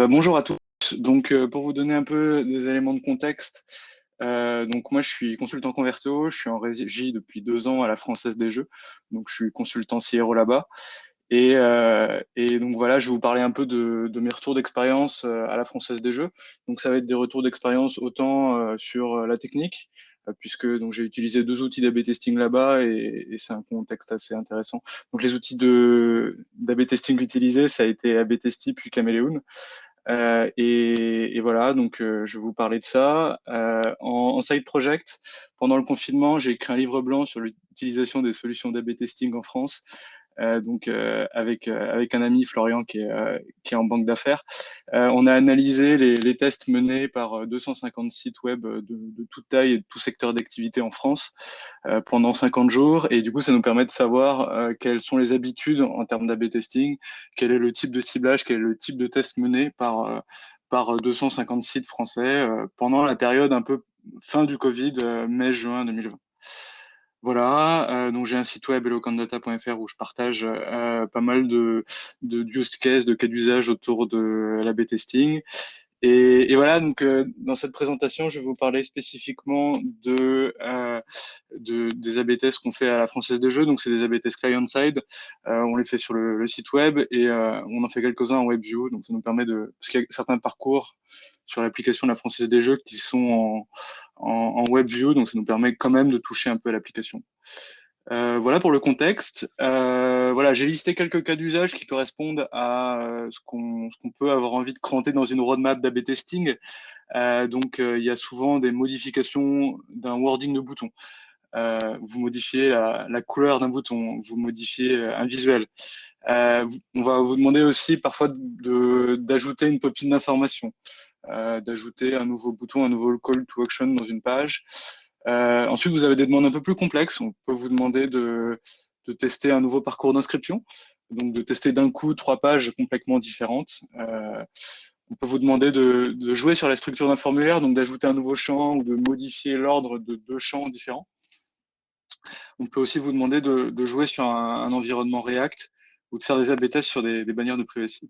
Bonjour à tous. Pour vous donner un peu des éléments de contexte, donc moi, je suis consultant converto. Je suis en régie depuis 2 ans à la Française des Jeux. Donc, je suis consultant CRO là-bas. Et donc voilà, je vais vous parler un peu de mes retours d'expérience à la Française des Jeux. Donc, ça va être des retours d'expérience autant sur la technique, puisque donc j'ai utilisé 2 outils d'A/B testing là-bas et c'est un contexte assez intéressant. Donc, les outils de d'A/B testing utilisés, ça a été A/B Testy puis Chameleon. Et voilà, donc je vais vous parler de ça. En side project, pendant le confinement, j'ai écrit un livre blanc sur l'utilisation des solutions d'A/B testing en France. Avec un ami Florian qui est en banque d'affaires. On a analysé les tests menés par 250 sites web de toute taille et de tout secteur d'activité en France pendant 50 jours. Et du coup, ça nous permet de savoir quelles sont les habitudes en termes d'A/B testing, quel est le type de ciblage, quel est le type de test mené par 250 sites français pendant la période un peu fin du Covid, mai-juin 2020. Voilà, donc j'ai un site web eloquentdata.fr où je partage pas mal de use cases, de cas d'usage autour de l'A/B testing. Et voilà, donc dans cette présentation, je vais vous parler spécifiquement des A/B tests qu'on fait à la Française des Jeux. Donc c'est des A/B tests client-side. On les fait sur le site web et on en fait quelques-uns en WebView. Donc ça nous permet parce qu'il y a certains parcours sur l'application de la Française des Jeux qui sont en WebView, donc ça nous permet quand même de toucher un peu à l'application. Voilà pour le contexte. Voilà, j'ai listé quelques cas d'usage qui correspondent à ce qu'on peut avoir envie de cranter dans une roadmap d'A/B testing. Il y a souvent des modifications d'un wording de bouton. Vous modifiez la couleur d'un bouton, vous modifiez un visuel. On va vous demander aussi parfois d'ajouter une copie d'information, d'ajouter un nouveau bouton, un nouveau call to action dans une page. Ensuite, vous avez des demandes un peu plus complexes. On peut vous demander de tester un nouveau parcours d'inscription, donc de tester d'un coup 3 pages complètement différentes. On peut vous demander de jouer sur la structure d'un formulaire, donc d'ajouter un nouveau champ ou de modifier l'ordre de 2 champs différents. On peut aussi vous demander de jouer sur un environnement React ou de faire des A/B tests sur des bannières de privacy.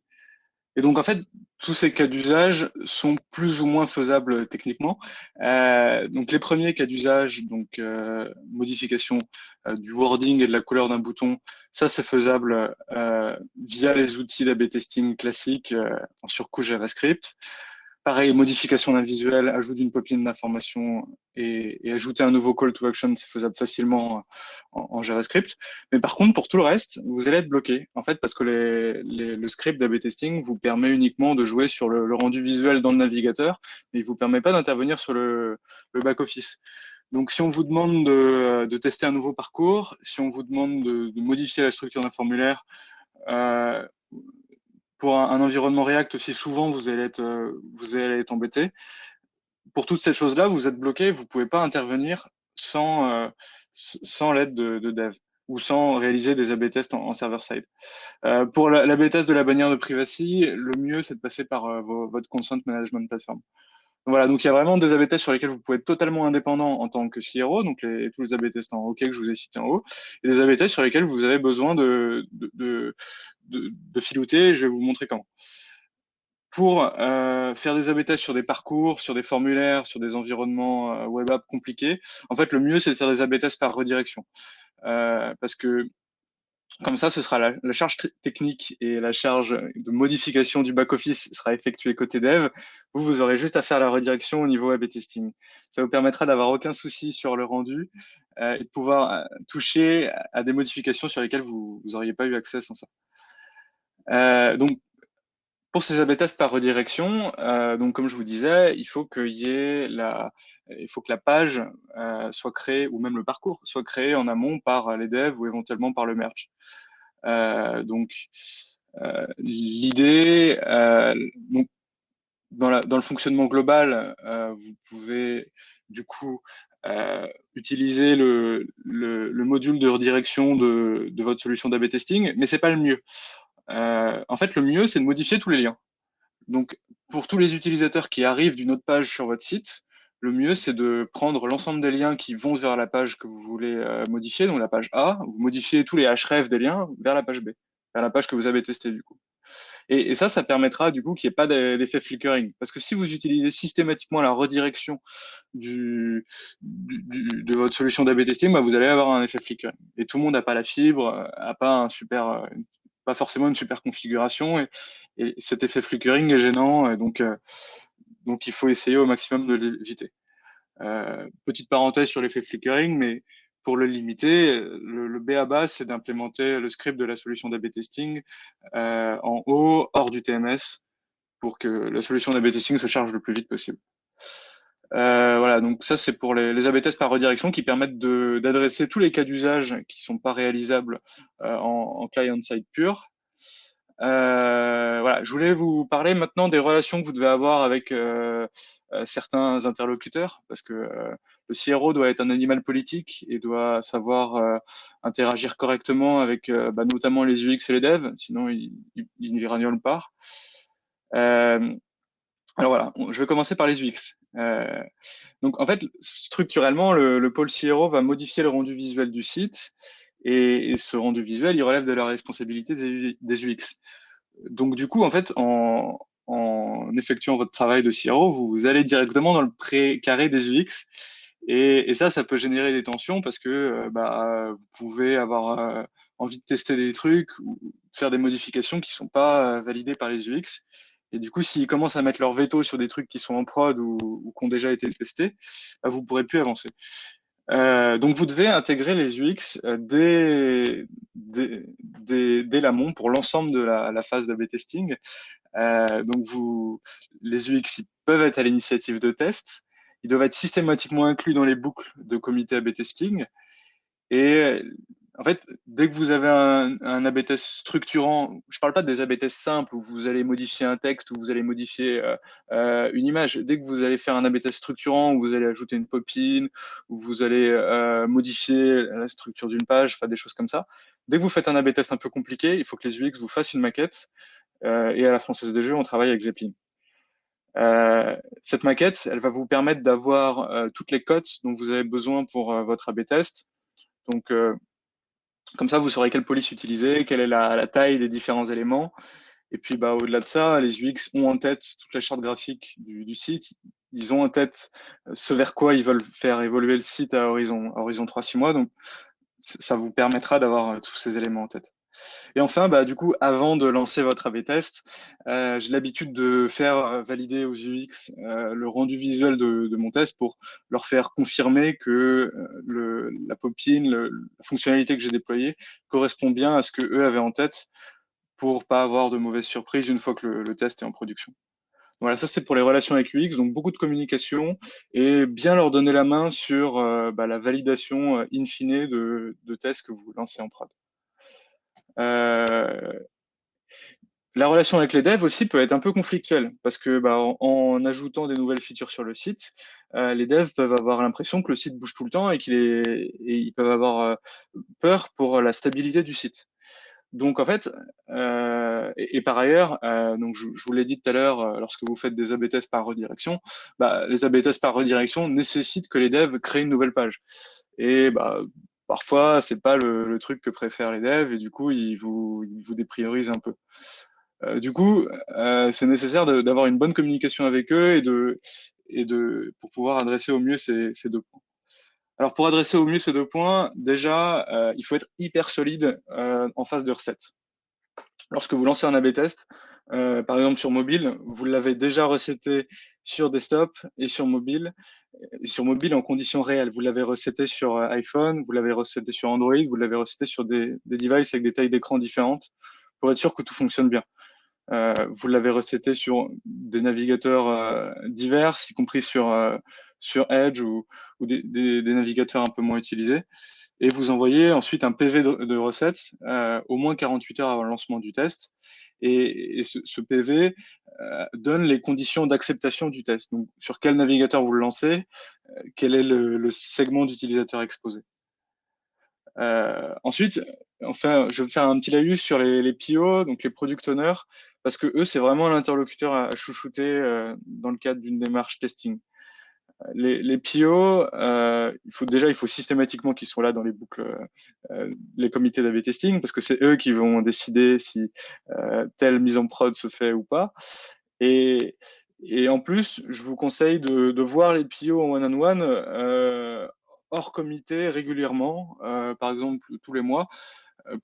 Et donc, en fait, tous ces cas d'usage sont plus ou moins faisables techniquement. Donc, les premiers cas d'usage, donc modification du wording et de la couleur d'un bouton, ça, c'est faisable via les outils d'A/B testing classiques en surcouche JavaScript. Pareil, modification d'un visuel, ajout d'une copie d'information et ajouter un nouveau call to action, c'est faisable facilement en JavaScript. Mais par contre, pour tout le reste, vous allez être bloqué, en fait, parce que le script d'A/B testing vous permet uniquement de jouer sur le rendu visuel dans le navigateur, mais il vous permet pas d'intervenir sur le back-office. Donc, si on vous demande de tester un nouveau parcours, si on vous demande de modifier la structure d'un formulaire, euh, pour un environnement React aussi souvent, vous allez être embêté. Pour toutes ces choses-là, vous êtes bloqué, vous pouvez pas intervenir sans l'aide de dev ou sans réaliser des A/B tests en server-side. Pour l'A/B test de la bannière de privacy, le mieux, c'est de passer par votre consent management platform. Voilà, donc il y a vraiment des A/B tests sur lesquels vous pouvez être totalement indépendant en tant que CRO, donc tous les A/B tests en OK que je vous ai cités en haut, et des A/B tests sur lesquels vous avez besoin de filouter. Je vais vous montrer comment. Pour faire des A/B tests sur des parcours, sur des formulaires, sur des environnements web app compliqués, en fait, le mieux, c'est de faire des A/B tests par redirection. Parce que comme ça, ce sera la charge technique et la charge de modification du back-office sera effectuée côté dev. Vous aurez juste à faire la redirection au niveau A/B testing. Ça vous permettra d'avoir aucun souci sur le rendu et de pouvoir toucher à des modifications sur lesquelles vous n'auriez pas eu accès sans ça. Donc, pour ces A/B tests par redirection, donc comme je vous disais, il faut que la page soit créée, ou même le parcours soit créé en amont par les devs ou éventuellement par le merge. L'idée, donc dans le fonctionnement global, vous pouvez du coup utiliser le module de redirection de votre solution d'A/B testing, mais c'est pas le mieux. En fait, le mieux, c'est de modifier tous les liens. Donc, pour tous les utilisateurs qui arrivent d'une autre page sur votre site, le mieux, c'est de prendre l'ensemble des liens qui vont vers la page que vous voulez modifier, donc la page A, vous modifiez tous les href des liens vers la page B, vers la page que vous avez testée du coup. Et ça permettra du coup qu'il n'y ait pas d'effet flickering. Parce que si vous utilisez systématiquement la redirection de votre solution d'A/B testing, bah, vous allez avoir un effet flickering. Et tout le monde n'a pas la fibre, n'a pas pas forcément une super configuration. Et cet effet flickering est gênant. Et donc, il faut essayer au maximum de l'éviter. Petite parenthèse sur l'effet flickering, mais pour le limiter, le B à bas, c'est d'implémenter le script de la solution d'A/B testing en haut, hors du TMS, pour que la solution d'A/B testing se charge le plus vite possible. Voilà, donc ça c'est pour les A/B tests par redirection qui permettent d'adresser tous les cas d'usage qui sont pas réalisables en client-side pur. Voilà, je voulais vous parler maintenant des relations que vous devez avoir avec certains interlocuteurs, parce que le CRO doit être un animal politique et doit savoir interagir correctement avec notamment les UX et les devs, sinon il n'ira nulle part. Alors voilà, je vais commencer par les UX. Donc en fait, structurellement, le pôle CRO va modifier le rendu visuel du site et ce rendu visuel, il relève de la responsabilité des UX. Donc du coup, en fait, en effectuant votre travail de CRO, vous allez directement dans le pré-carré des UX et ça peut générer des tensions parce que vous pouvez avoir envie de tester des trucs ou faire des modifications qui sont pas validées par les UX. Et du coup, s'ils commencent à mettre leur veto sur des trucs qui sont en prod ou qui ont déjà été testés, vous pourrez plus avancer. Donc, vous devez intégrer les UX dès l'amont pour l'ensemble de la phase d'A/B testing. Donc, les UX ils peuvent être à l'initiative de test. Ils doivent être systématiquement inclus dans les boucles de comité A/B testing. Et en fait, dès que vous avez un A/B test structurant, je ne parle pas des A/B tests simples où vous allez modifier un texte, où vous allez modifier une image. Dès que vous allez faire un A/B test structurant, où vous allez ajouter une pop-in, où vous allez modifier la structure d'une page, enfin des choses comme ça. Dès que vous faites un A/B test un peu compliqué, il faut que les UX vous fassent une maquette. Et à la Française des Jeux, on travaille avec Zeppelin. Cette maquette, elle va vous permettre d'avoir toutes les cotes dont vous avez besoin pour votre A/B test. Donc, comme ça, vous saurez quelle police utiliser, quelle est la taille des différents éléments. Et puis, au-delà de ça, les UX ont en tête toute la charte graphique du site. Ils ont en tête ce vers quoi ils veulent faire évoluer le site à horizon 3-6 mois. Donc, ça vous permettra d'avoir tous ces éléments en tête. Et enfin, du coup, avant de lancer votre A/B test, j'ai l'habitude de faire valider aux UX le rendu visuel de mon test pour leur faire confirmer que la pop-in, la fonctionnalité que j'ai déployée correspond bien à ce que eux avaient en tête pour pas avoir de mauvaises surprises une fois que le test est en production. Voilà, ça c'est pour les relations avec UX, donc beaucoup de communication et bien leur donner la main sur la validation in fine de tests que vous lancez en prod. Euh, La relation avec les devs aussi peut être un peu conflictuelle parce que en ajoutant des nouvelles features sur le site, les devs peuvent avoir l'impression que le site bouge tout le temps et ils peuvent avoir peur pour la stabilité du site. Donc en fait, et par ailleurs, donc je vous l'ai dit tout à l'heure, lorsque vous faites des A/B tests par redirection, les A/B tests par redirection nécessitent que les devs créent une nouvelle page. Et parfois, c'est pas le truc que préfèrent les devs et du coup, ils vous dépriorisent un peu. Du coup, c'est nécessaire d'avoir une bonne communication avec eux pour pouvoir adresser au mieux ces deux points. Alors, pour adresser au mieux ces deux points, déjà, il faut être hyper solide en phase de recette. Lorsque vous lancez un A/B test, par exemple sur mobile, vous l'avez déjà recetté sur desktop et sur mobile en conditions réelles. Vous l'avez recetté sur iPhone, vous l'avez recetté sur Android, vous l'avez recetté sur des devices avec des tailles d'écran différentes pour être sûr que tout fonctionne bien. Vous l'avez recetté sur des navigateurs divers, y compris sur Edge ou des navigateurs un peu moins utilisés. Et vous envoyez ensuite un PV de recettes au moins 48 heures avant le lancement du test. Et ce PV donne les conditions d'acceptation du test. Donc, sur quel navigateur vous le lancez, quel est le segment d'utilisateur exposé. Ensuite, enfin, je vais faire un petit laïus sur les PO, donc les product owners, parce que eux, c'est vraiment l'interlocuteur à chouchouter dans le cadre d'une démarche testing. Les PO, il faut systématiquement qu'ils soient là dans les boucles, les comités d'A/B testing, parce que c'est eux qui vont décider si telle mise en prod se fait ou pas. Et, et en plus, je vous conseille de voir les PO en one-on-one hors comité régulièrement, par exemple tous les mois,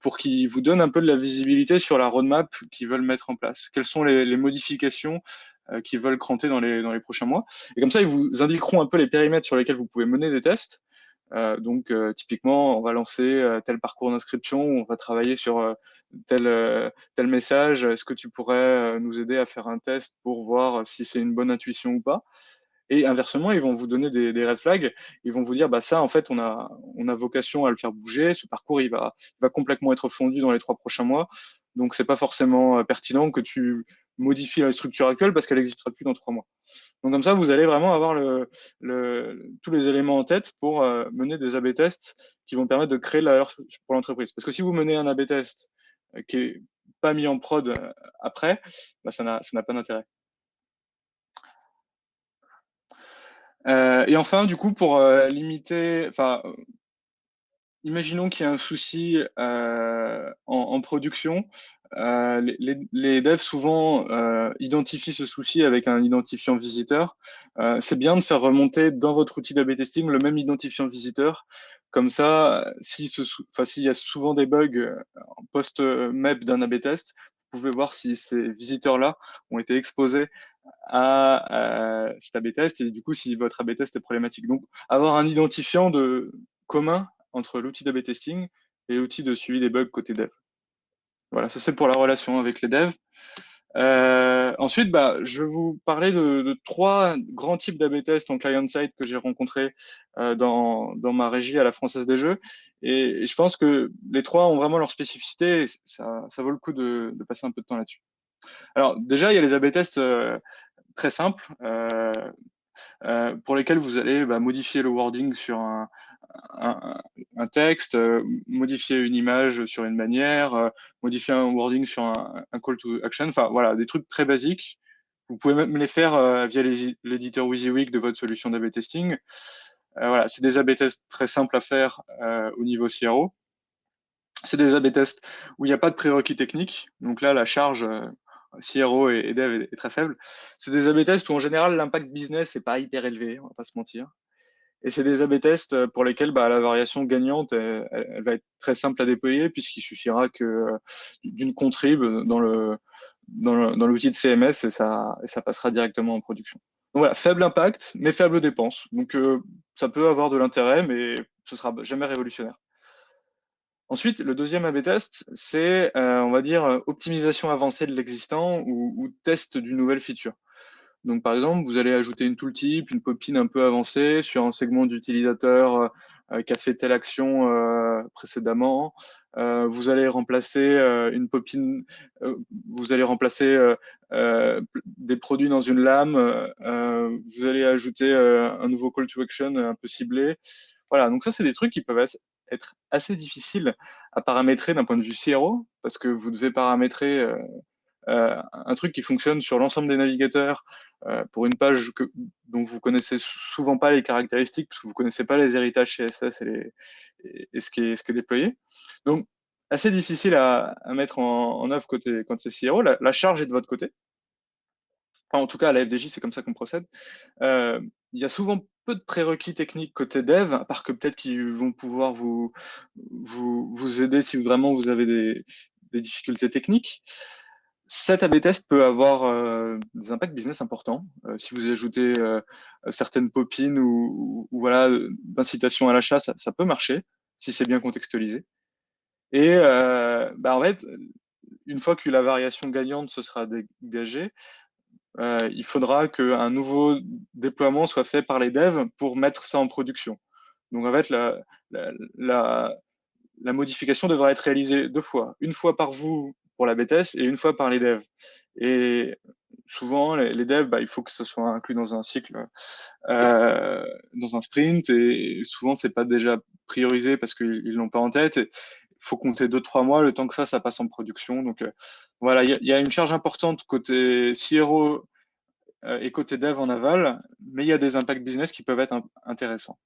pour qu'ils vous donnent un peu de la visibilité sur la roadmap qu'ils veulent mettre en place. Quelles sont les modifications qu'ils veulent cranter dans les prochains mois. Et comme ça, ils vous indiqueront un peu les périmètres sur lesquels vous pouvez mener des tests. Typiquement, on va lancer tel parcours d'inscription, on va travailler sur tel message. Est-ce que tu pourrais nous aider à faire un test pour voir si c'est une bonne intuition ou pas? Et inversement, ils vont vous donner des red flags. Ils vont vous dire, bah ça, en fait, on a vocation à le faire bouger. Ce parcours, il va complètement être fondu dans les 3 prochains mois. Donc, c'est pas forcément pertinent que tu modifies la structure actuelle parce qu'elle n'existera plus dans 3 mois. Donc, comme ça, vous allez vraiment avoir tous les éléments en tête pour mener des A/B tests qui vont permettre de créer de la valeur pour l'entreprise. Parce que si vous menez un A/B test qui est pas mis en prod après, bah, ça n'a pas d'intérêt. Et enfin, du coup, pour limiter, enfin, imaginons qu'il y a un souci en production. Les devs souvent identifient ce souci avec un identifiant visiteur. C'est bien de faire remonter dans votre outil d'A/B testing le même identifiant visiteur. Comme ça, s'il y a souvent des bugs en post-MEP d'un A/B test, vous pouvez voir si ces visiteurs-là ont été exposés à cet A/B test et du coup si votre A/B test est problématique. Donc avoir un identifiant commun entre l'outil d'A/B testing et l'outil de suivi des bugs côté dev. Voilà, ça c'est pour la relation avec les devs. Ensuite, bah, je vais vous parler de 3 grands types d'A/B test en client-side que j'ai rencontrés dans ma régie à la Française des Jeux. Et je pense que les 3 ont vraiment leur spécificité et ça vaut le coup de passer un peu de temps là-dessus. Alors déjà, il y a les A/B tests très simples pour lesquels vous allez modifier le wording sur un, un texte, modifier une image sur une manière, modifier un wording sur un call to action. Enfin voilà, des trucs très basiques. Vous pouvez même les faire via l'éditeur WYSIWYG de votre solution d'A/B testing. Voilà, c'est des A/B tests très simples à faire au niveau CRO. C'est des A/B tests où il n'y a pas de prérequis techniques. Donc là, la charge CRO et dev est très faible. C'est des A/B tests où en général l'impact business n'est pas hyper élevé, on va pas se mentir. Et c'est des A/B tests pour lesquels la variation gagnante elle va être très simple à déployer puisqu'il suffira que d'une contrib dans l'outil de CMS et ça passera directement en production. Donc voilà, faible impact mais faible dépense. Donc ça peut avoir de l'intérêt mais ce sera jamais révolutionnaire. Ensuite, le deuxième A/B test, c'est, on va dire, optimisation avancée de l'existant ou test d'une nouvelle feature. Donc, par exemple, vous allez ajouter une tooltip, une popine un peu avancée sur un segment d'utilisateur qui a fait telle action précédemment. Vous allez remplacer une popine, vous allez remplacer des produits dans une lame. Vous allez ajouter un nouveau call to action un peu ciblé. Voilà, donc ça, c'est des trucs qui peuvent être assez difficiles à paramétrer d'un point de vue CRO, parce que vous devez paramétrer un truc qui fonctionne sur l'ensemble des navigateurs pour une page dont vous connaissez souvent pas les caractéristiques, parce que vous connaissez pas les héritages CSS et ce qui est déployé. Donc, assez difficile à mettre en œuvre côté CRO. La charge est de votre côté. Enfin, en tout cas, à la FDJ, c'est comme ça qu'on procède. Il y a souvent peu de prérequis techniques côté dev, à part que peut-être qu'ils vont pouvoir vous aider si vraiment vous avez des difficultés techniques. Cet A/B test peut avoir des impacts business importants. Si vous ajoutez certaines popines ou voilà d'incitation à l'achat, ça peut marcher si c'est bien contextualisé. Et en fait, une fois que la variation gagnante se sera dégagée, il faudra qu'un nouveau déploiement soit fait par les devs pour mettre ça en production. Donc en fait, la, la, la modification devra être réalisée 2 fois. Une fois par vous pour la BTS et une fois par les devs. Et souvent, les devs, il faut que ça soit inclus dans un cycle, dans un sprint. Et souvent, c'est pas déjà priorisé parce qu'ils l'ont pas en tête. Il faut compter 2-3 mois le temps que ça passe en production. Donc voilà, il y a une charge importante côté CRO et côté dev en aval, mais il y a des impacts business qui peuvent être intéressants.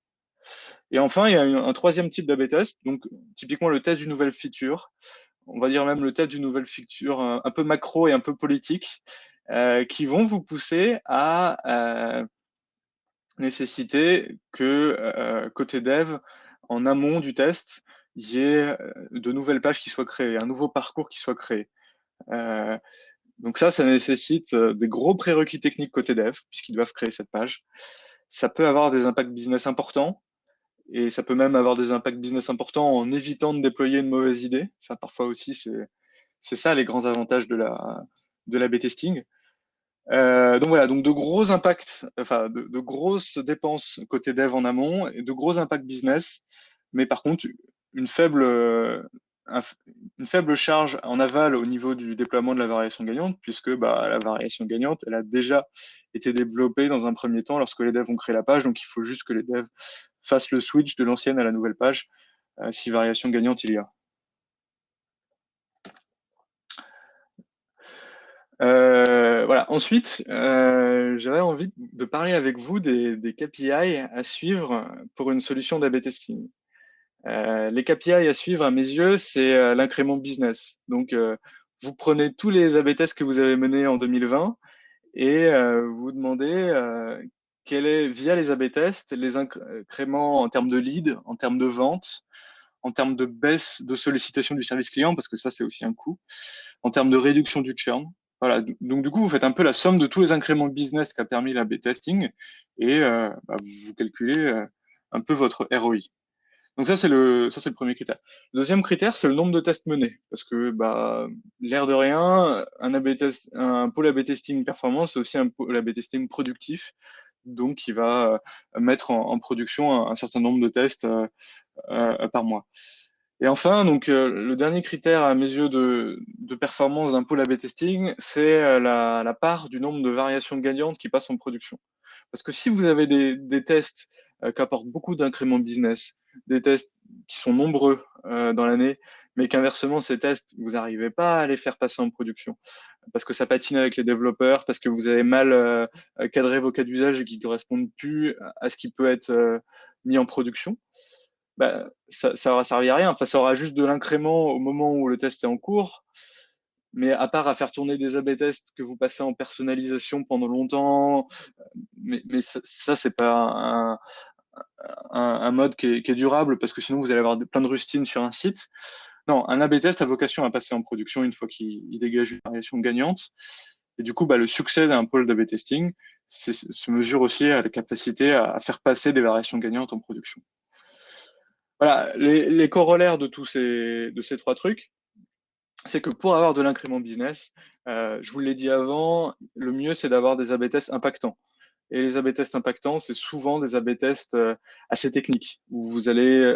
Et enfin, il y a un troisième type d'A/B test, donc typiquement le test d'une nouvelle feature, on va dire même le test d'une nouvelle feature un peu macro et un peu politique, qui vont vous pousser à nécessiter que côté dev, en amont du test, il y ait de nouvelles pages qui soient créées, un nouveau parcours qui soit créé. Donc ça nécessite des gros prérequis techniques côté dev, puisqu'ils doivent créer cette page. Ça peut avoir des impacts business importants, et ça peut même avoir des impacts business importants en évitant de déployer une mauvaise idée. Ça, parfois aussi, c'est ça les grands avantages de l'A/B testing. Donc voilà, donc de gros impacts, enfin de grosses dépenses côté dev en amont et de gros impacts business, mais par contre une faible, une faible charge en aval au niveau du déploiement de la variation gagnante, puisque bah, la variation gagnante, elle a déjà été développée dans un premier temps lorsque les devs ont créé la page, donc il faut juste que les devs fassent le switch de l'ancienne à la nouvelle page, si variation gagnante il y a. Voilà. Ensuite, j'avais envie de parler avec vous des KPI à suivre pour une solution d'A/B testing. Les KPI à suivre, à mes yeux, c'est l'incrément business. Donc, vous prenez tous les A/B tests que vous avez menés en 2020 et vous demandez quel est, via les A/B tests, les incréments en termes de lead, en termes de vente, en termes de baisse de sollicitation du service client, parce que ça, c'est aussi un coût, en termes de réduction du churn. Voilà. Donc, du coup, vous faites un peu la somme de tous les incréments de business qu'a permis l'A/B testing et bah, vous calculez un peu votre ROI. Donc ça c'est le premier critère. Le deuxième critère, c'est le nombre de tests menés, parce que bah l'air de rien, un pôle A/B testing performance, c'est aussi un pôle A/B testing productif, donc il va mettre en production un certain nombre de tests par mois. Et enfin, donc le dernier critère à mes yeux de performance d'un pôle A/B testing, c'est la part du nombre de variations gagnantes qui passent en production. Parce que si vous avez des tests qui apportent beaucoup d'incréments business, des tests qui sont nombreux dans l'année, mais qu'inversement, ces tests, vous n'arrivez pas à les faire passer en production, parce que ça patine avec les développeurs, parce que vous avez mal cadré vos cas d'usage et qui ne correspondent plus à ce qui peut être mis en production, bah, ça aura servi à rien. Enfin, ça aura juste de l'incrément au moment où le test est en cours, mais à part à faire tourner des A/B tests que vous passez en personnalisation pendant longtemps, mais ça c'est pas un mode qui est durable parce que sinon vous allez avoir plein de rustines sur un site. Non, un A/B test a vocation à passer en production une fois qu'il dégage une variation gagnante. Et du coup, bah, le succès d'un pôle d'A/B testing se mesure aussi à la capacité à faire passer des variations gagnantes en production. Voilà, les corollaires de ces trois trucs, c'est que pour avoir de l'incrément business, je vous l'ai dit avant, le mieux c'est d'avoir des A/B tests impactants. Et les A/B tests impactants, c'est souvent des A/B tests assez techniques où vous allez,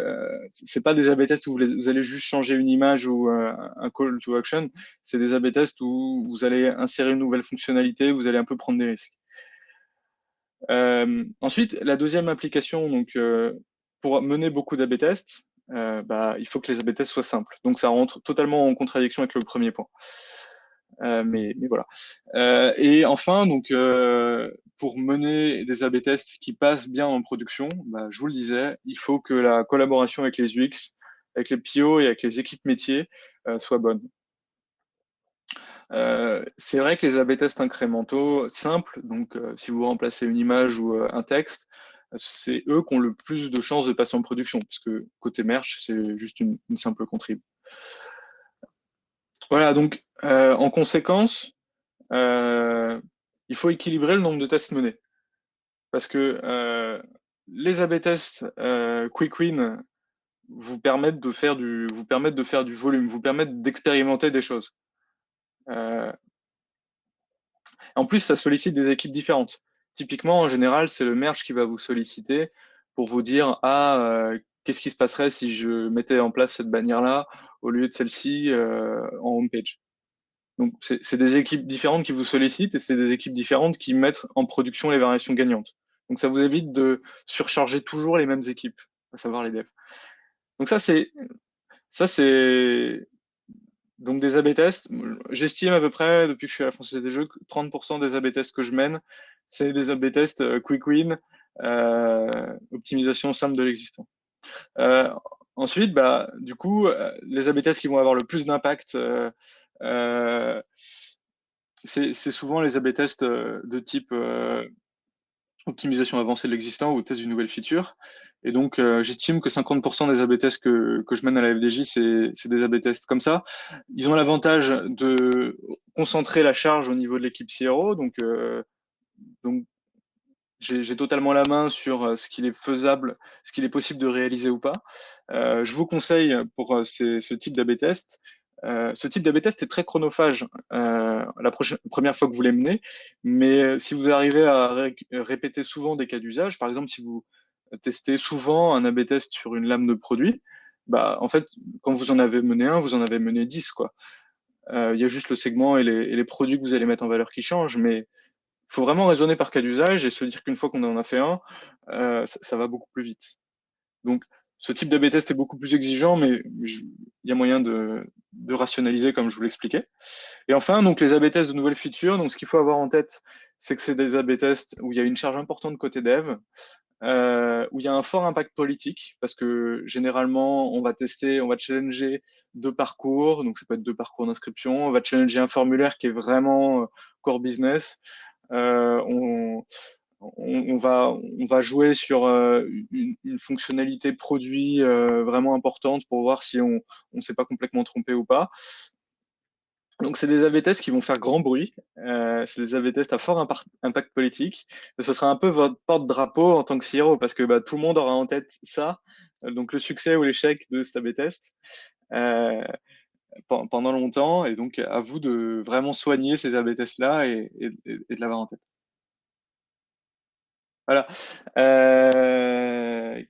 c'est pas des A/B tests où vous allez juste changer une image ou un call to action. C'est des A/B tests où vous allez insérer une nouvelle fonctionnalité, vous allez un peu prendre des risques. Ensuite, la deuxième application, donc pour mener beaucoup d'A/B tests, bah, il faut que les A/B tests soient simples. Donc ça rentre totalement en contradiction avec le premier point. Mais voilà. Et enfin, donc, pour mener des A/B tests qui passent bien en production, bah, je vous le disais, il faut que la collaboration avec les UX, avec les PO et avec les équipes métiers soit bonne. C'est vrai que les A/B tests incrémentaux simples, donc si vous remplacez une image ou un texte, c'est eux qui ont le plus de chances de passer en production, puisque côté merge, c'est juste une simple contrib. Voilà, donc en conséquence, il faut équilibrer le nombre de tests menés. Parce que les A/B tests quick win vous permettent de faire du volume, vous permettent d'expérimenter des choses. En plus, ça sollicite des équipes différentes. Typiquement, en général, c'est le merge qui va vous solliciter pour vous dire ah qu'est-ce qui se passerait si je mettais en place cette bannière-là au lieu de celle-ci en homepage. Donc, c'est des équipes différentes qui vous sollicitent et c'est des équipes différentes qui mettent en production les variations gagnantes. Donc, ça vous évite de surcharger toujours les mêmes équipes, à savoir les devs. Donc, ça, c'est Donc des A/B tests, j'estime à peu près, depuis que je suis à la Française des Jeux, que 30% des A/B tests que je mène, c'est des A/B tests quick win, optimisation simple de l'existant. Euh, Ensuite, bah, du coup, les A/B tests qui vont avoir le plus d'impact, c'est souvent les A/B tests de type optimisation avancée de l'existant ou test d'une nouvelle feature. Et donc, j'estime que 50% des A/B tests que je mène à la FDJ, c'est des A/B tests comme ça. Ils ont l'avantage de concentrer la charge au niveau de l'équipe CRO. Donc j'ai totalement la main sur ce qu'il est faisable, ce qu'il est possible de réaliser ou pas. Je vous conseille pour ce type d'A/B test. Ce type d'A/B test est très chronophage la première fois que vous les menez, mais si vous arrivez à répéter souvent des cas d'usage, par exemple si vous testez souvent un A/B test sur une lame de produit, bah en fait quand vous en avez mené un, vous en avez mené 10 quoi. Il y a juste le segment et les produits que vous allez mettre en valeur qui changent, mais il faut vraiment raisonner par cas d'usage et se dire qu'une fois qu'on en a fait un, ça va beaucoup plus vite. Donc, ce type d'A/B test est beaucoup plus exigeant, mais il y a moyen de rationaliser comme je vous l'expliquais. Et enfin, donc les A/B tests de nouvelles features. Donc, ce qu'il faut avoir en tête, c'est que c'est des A/B tests où il y a une charge importante côté dev, où il y a un fort impact politique, parce que généralement, on va tester, on va challenger deux parcours, donc ça peut être deux parcours d'inscription, on va challenger un formulaire qui est vraiment core business, on, on va jouer sur une fonctionnalité produit vraiment importante pour voir si on ne s'est pas complètement trompé ou pas. Donc, c'est des A/B tests qui vont faire grand bruit. C'est des A/B tests à fort impact politique. Et ce sera un peu votre porte-drapeau en tant que CRO parce que bah, tout le monde aura en tête ça. Donc, le succès ou l'échec de cet A/B test euh, pendant longtemps. Et donc, à vous de vraiment soigner ces A/B tests-là et de l'avoir en tête. Voilà. Euh,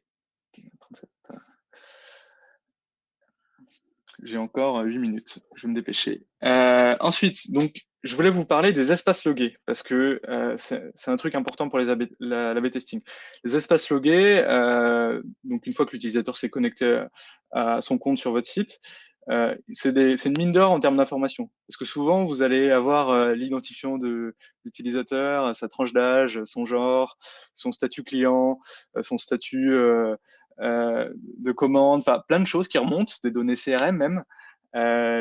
J'ai encore 8 minutes. Je vais me dépêcher. Ensuite, donc, je voulais vous parler des espaces logués parce que c'est un truc important pour l'A/B testing. Les espaces logués, donc une fois que l'utilisateur s'est connecté à son compte sur votre site, c'est une mine d'or en termes d'information. Parce que souvent, vous allez avoir l'identifiant de l'utilisateur, sa tranche d'âge, son genre, son statut client, son statut de commande, enfin plein de choses qui remontent, des données CRM même,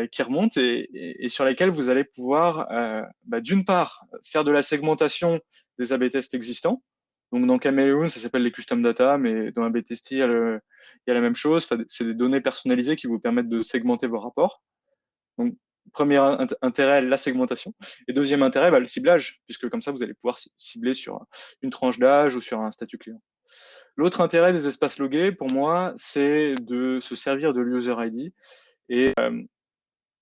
qui remontent et sur lesquelles vous allez pouvoir, d'une part, faire de la segmentation des A/B tests existants. Donc dans Chameleon, ça s'appelle les custom data, mais dans A/B Test, il y a la même chose. Enfin, c'est des données personnalisées qui vous permettent de segmenter vos rapports. Donc, premier intérêt, la segmentation. Et deuxième intérêt, le ciblage, puisque comme ça, vous allez pouvoir cibler sur une tranche d'âge ou sur un statut client. L'autre intérêt des espaces logués, pour moi, c'est de se servir de l'user ID. Et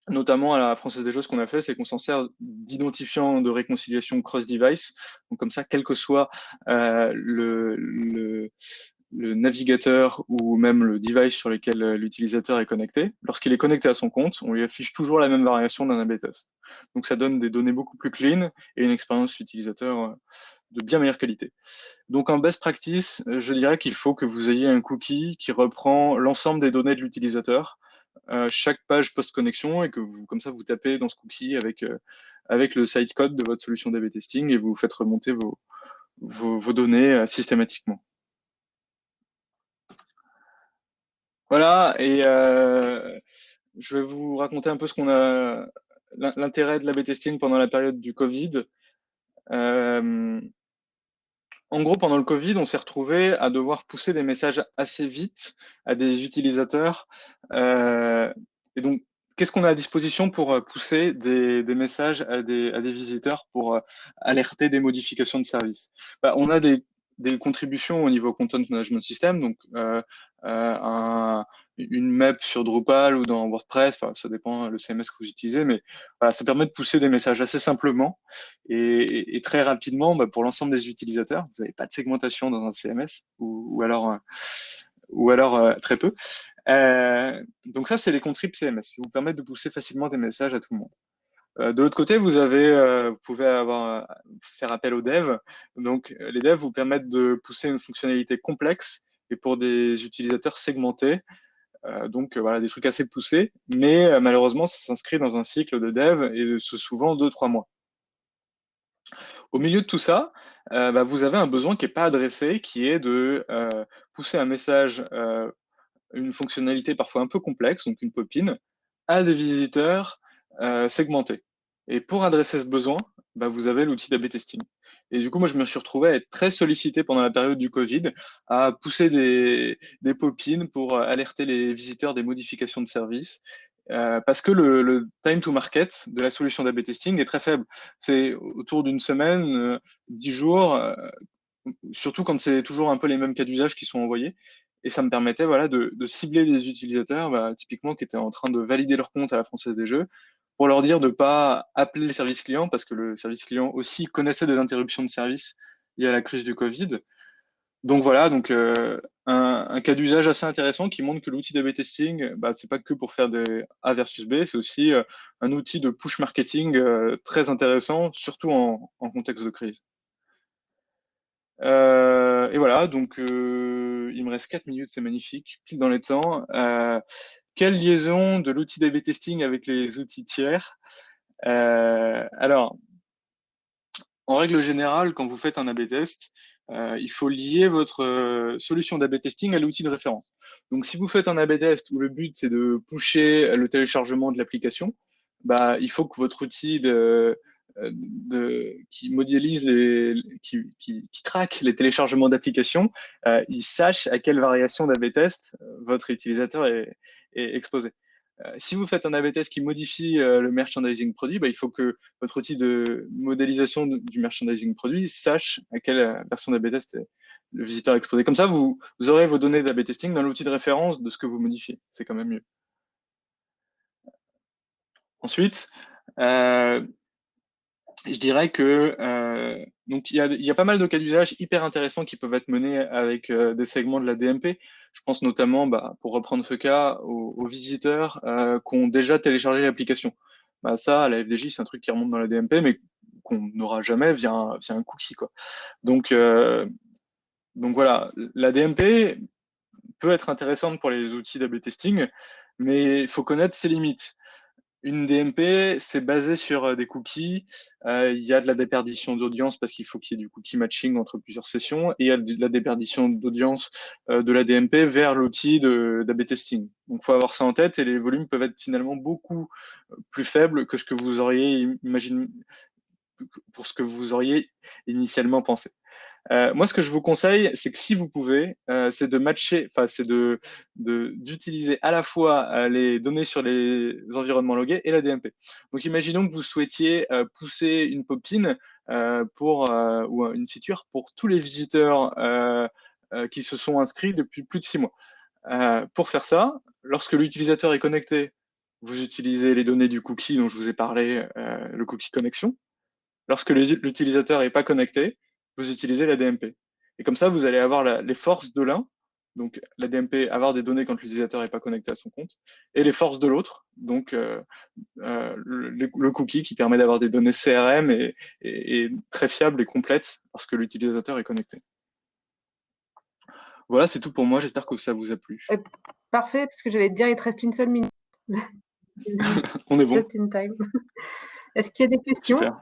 notamment à la Française des Jeux, ce qu'on a fait, c'est qu'on s'en sert d'identifiant de réconciliation cross-device. Donc comme ça, quel que soit le navigateur ou même le device sur lequel l'utilisateur est connecté, lorsqu'il est connecté à son compte, on lui affiche toujours la même variation d'un A/B test. Donc ça donne des données beaucoup plus clean et une expérience utilisateur de bien meilleure qualité. Donc en best practice, je dirais qu'il faut que vous ayez un cookie qui reprend l'ensemble des données de l'utilisateur, chaque page post-connexion, et que vous, comme ça, vous tapez dans ce cookie avec le site code de votre solution d'A/B testing et vous faites remonter vos données systématiquement. Voilà, et je vais vous raconter un peu l'intérêt de l'A/B testing pendant la période du Covid. Euh, En gros, pendant le Covid, on s'est retrouvé à devoir pousser des messages assez vite à des utilisateurs. Et donc, qu'est-ce qu'on a à disposition pour pousser des messages à des visiteurs pour alerter des modifications de service? On a des contributions au niveau Content Management System, donc une map sur Drupal ou dans WordPress, ça dépend le CMS que vous utilisez, mais voilà, ça permet de pousser des messages assez simplement et très rapidement pour l'ensemble des utilisateurs. Vous n'avez pas de segmentation dans un CMS ou alors très peu. Donc ça, c'est les contrib CMS qui vous permettent de pousser facilement des messages à tout le monde. De l'autre côté, vous pouvez faire appel aux devs. Donc, les devs vous permettent de pousser une fonctionnalité complexe et pour des utilisateurs segmentés Donc voilà, des trucs assez poussés, mais malheureusement, ça s'inscrit dans un cycle de dev et c'est souvent 2-3 mois. Au milieu de tout ça, bah, vous avez un besoin qui n'est pas adressé, qui est de pousser un message, une fonctionnalité parfois un peu complexe, donc une popine, à des visiteurs segmentés. Et pour adresser ce besoin, bah, vous avez l'outil d'A/B testing. Et du coup, moi, je me suis retrouvé à être très sollicité pendant la période du Covid, à pousser des popines pour alerter les visiteurs des modifications de service. Parce que le time to market de la solution d'A/B testing est très faible. C'est autour d'une semaine, 10 jours, surtout quand c'est toujours un peu les mêmes cas d'usage qui sont envoyés. Et ça me permettait voilà, de cibler des utilisateurs, bah, typiquement qui étaient en train de valider leur compte à la Française des Jeux, pour leur dire de ne pas appeler le service client, parce que le service client aussi connaissait des interruptions de service liées à la crise du Covid. Donc voilà, donc un cas d'usage assez intéressant qui montre que l'outil d'A/B testing, bah, c'est pas que pour faire des A versus B, c'est aussi un outil de push marketing très intéressant, surtout en contexte de crise. Et voilà, donc il me reste 4 minutes, c'est magnifique, pile dans les temps. Quelle liaison de l'outil d'A/B testing avec les outils tiers? Alors, en règle générale, quand vous faites un A/B test, il faut lier votre solution d'A/B testing à l'outil de référence. Donc, si vous faites un A/B test où le but c'est de pusher le téléchargement de l'application, bah, il faut que votre outil qui modélise qui traque les téléchargements d'applications, il sache à quelle variation d'A/B test votre utilisateur est exposé. Si vous faites un A/B test qui modifie le merchandising produit, bah, il faut que votre outil de modélisation du merchandising produit sache à quelle version d'A/B test le visiteur est exposé. Comme ça, vous aurez vos données d'A/B testing dans l'outil de référence de ce que vous modifiez. C'est quand même mieux. Ensuite, je dirais que donc il y a pas mal de cas d'usage hyper intéressants qui peuvent être menés avec des segments de la DMP. Je pense notamment, bah, pour reprendre ce cas, aux visiteurs qui ont déjà téléchargé l'application. Bah, ça, à la FDJ, c'est un truc qui remonte dans la DMP, mais qu'on n'aura jamais via un cookie, quoi. Donc, donc voilà, la DMP peut être intéressante pour les outils d'A/B testing, mais il faut connaître ses limites. Une DMP, c'est basé sur des cookies. Il y a de la déperdition d'audience parce qu'il faut qu'il y ait du cookie matching entre plusieurs sessions. Et il y a de la déperdition d'audience de la DMP vers l'outil d'A/B testing. Donc, il faut avoir ça en tête et les volumes peuvent être finalement beaucoup plus faibles que ce que vous auriez imaginé, pour ce que vous auriez initialement pensé. Moi, ce que je vous conseille, c'est que si vous pouvez, c'est de matcher, enfin, c'est d'utiliser à la fois les données sur les environnements logués et la DMP. Donc, imaginons que vous souhaitiez pousser une popine ou une feature pour tous les visiteurs qui se sont inscrits depuis plus de 6 mois. Pour faire ça, lorsque l'utilisateur est connecté, vous utilisez les données du cookie dont je vous ai parlé, le cookie connexion. Lorsque l'utilisateur n'est pas connecté, vous utilisez la DMP. Et comme ça, vous allez avoir les forces de l'un, donc la DMP, avoir des données quand l'utilisateur n'est pas connecté à son compte, et les forces de l'autre, donc le cookie qui permet d'avoir des données CRM et très fiables et complètes lorsque l'utilisateur est connecté. Voilà, c'est tout pour moi. J'espère que ça vous a plu. Parfait, parce que j'allais te dire, il te reste une seule minute. On est bon. Just in time. Est-ce qu'il y a des questions? Super.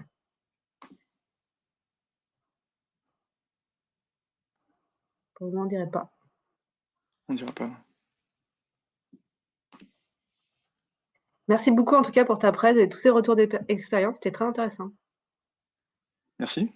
Pour le moment, on dirait pas. On dirait pas. Merci beaucoup en tout cas pour ta presse et tous ces retours d'expérience, c'était très intéressant. Merci.